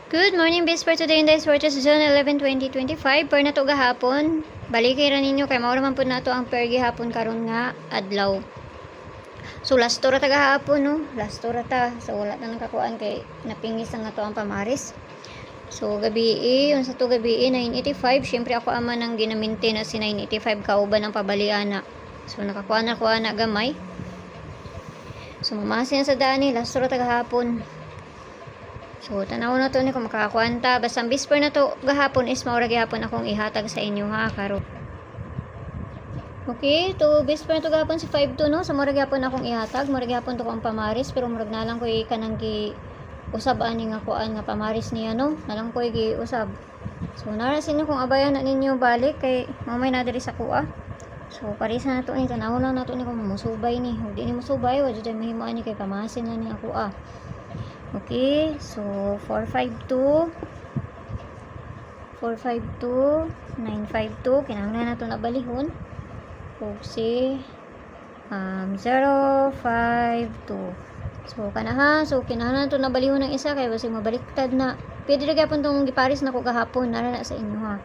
Good morning, best for today in this for June 11, 2025. Per na to gahapon. Balikay ra ninyo kay mao man pud nato ang per gihapon karon nga adlaw. So last tora ta gahapon no. Last tora ta. So wala na nakakuan kay napingis ang ato ang pamaris. So gabi unsa to gabi 985. Syempre ako ama nang ginaminti na si 985 kauban ang pabaliana. So nakakuan na gamay. So mamasin sa dani last tora ta gahapon. So, tanaw na to ni kung makakuanta. Basta ang bisper na to gahapon is maura gihapon akong ihatag sa inyo ha, karon. Okay, to bisper na to gahapon si 5-2 no. So, maura gihapon akong ihatag. Maura gihapon to kong pamaris. Pero murag na lang ko kanang usab ani nga kuan nga pamaris niya no. Nalang ko usab. So, narasin niyo kung abayan na ninyo balik kay mamay na diri sa kuha. So, parisa na to ni. Tanaw lang na to ni kung musubay ni. Huwag di ni musubay. Huwag dyan mahimuan ni kay pamasin na ni ako Okay, so 452 952 kinahanglan nato na balihon ug si 052. So kana ha, so kinahanglan nato na balihon ng isa kay basi mabaliktad na. Pwede ra gyapon tong giparis nako gahapon nara na sa inyo ha.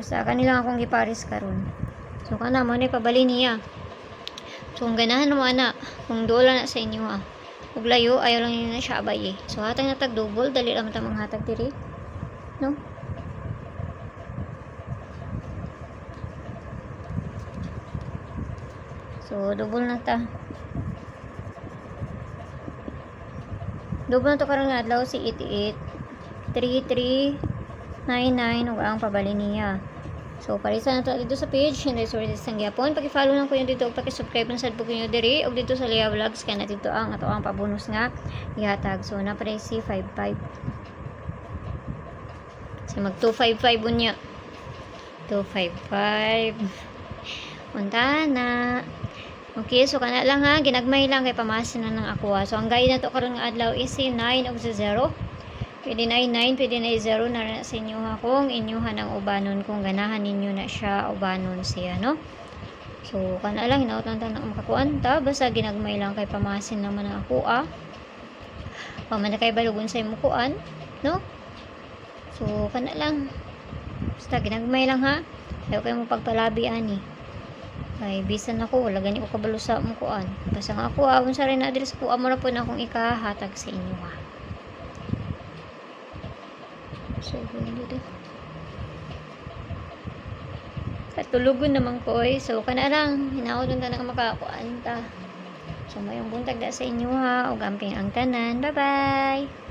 Basta kanila akong giparis karon. So kana mo ni pabali niya. So kung ganahan mo ana, kung dola na sa inyo ha. Ug layo ayaw lang yun na siya abay So hatag na tag double dali lang ta manghatag diri. No? So double na ta. Double na to karon nga adlaw si 883399 ug ang pabali niya. So, parisa na to dito sa page, hindi sorry sa gyapon. Paki-follow lang ko yun dito, paki-subscribe na sad po kayo diri og dito sa Leah Vlogs kay na dito ang ato ang pabonus nga ihatag. So, na pre si 55. Si mag 255 unya. 255. Unta na. Okay, so kana lang ha, ginagmay lang kay pamasin na ng ako. So, ang guide na to karon nga adlaw is si 9 ug 0. Pwede na 9, pwede na 0 na sa inyo ha kung inyuhan ang ubanon kung ganahan ninyo na siya ubanon siya no. So kana lang hinaot lang ta ng makakuanta basta ginagmay lang kay pamasin naman ang ako paman na kay balugon sa imo kuan no. So kana lang basta ginagmay lang ha. Ayaw kayo mo pagpalabi ani. Kay bisan ako wala gani ko kabalo sa mo kuan. Basta nga ako unsa rin na diri sa kuan mo na po na akong ikahatag sa inyo ha. So, dito. Katulugon naman ko So, kana lang. Hinaot ta na makakuan ta. So, mayong buntag da sa inyo ha. O gamping ang tanan. Bye-bye!